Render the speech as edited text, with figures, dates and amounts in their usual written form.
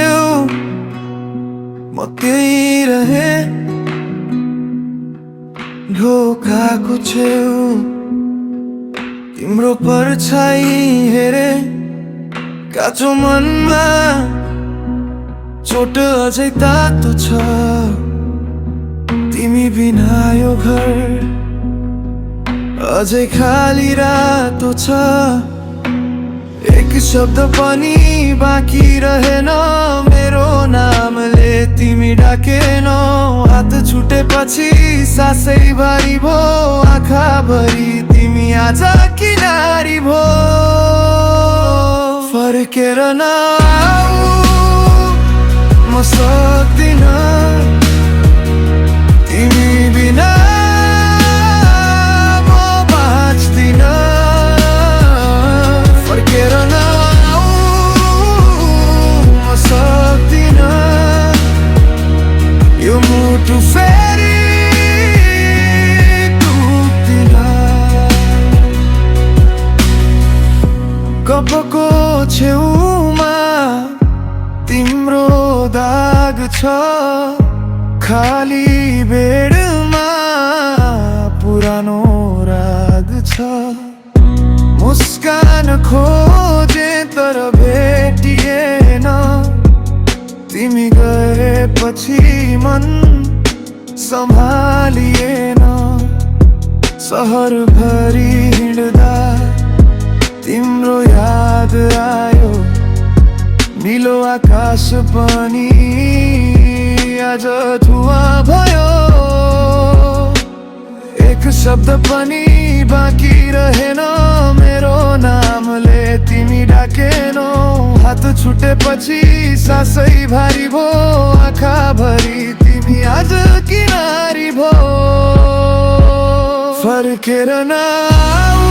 छेउ म त्यही रहे, ढोकाको छेउ तिम्रो परछाई हेरे, काँचो मनमा चोट अझै तातो छ। तिमी बिना यो घर अझै खाली रातो छ। एक शब्द पनि बाँकी रहेन, मेरो नामले तिमी डाकेनौ। हात छुटेपछि सासै भारी भो, आँखाभरि तिमी आज किनारी भो। फर्केर नआऊ म सक्दिन, तिमी बिना म बाँच्दिन। फर्केर नआऊ म सक्दिन, यो मुटु फेरि टुट्दिन। कपको छेउमा तिम्रो दाग छ, खाली बेडमा पुरानो राग छ। मुस्कान खोजे तर भेटिएन, तिमी गएपछि मन सम्हालिएन। सहरभरि हिँड्दा तिम्रो याद आयो, नीलो आकाश पनि आज धुवाँ भयो। एक शब्द पनि बाँकी रहेन, मेरो नामले तिमी डाकेनौ। हात छुटेपछि सासै भारी भो, आँखाभरि तिमी आज किनारी भो। फर्केर नआऊ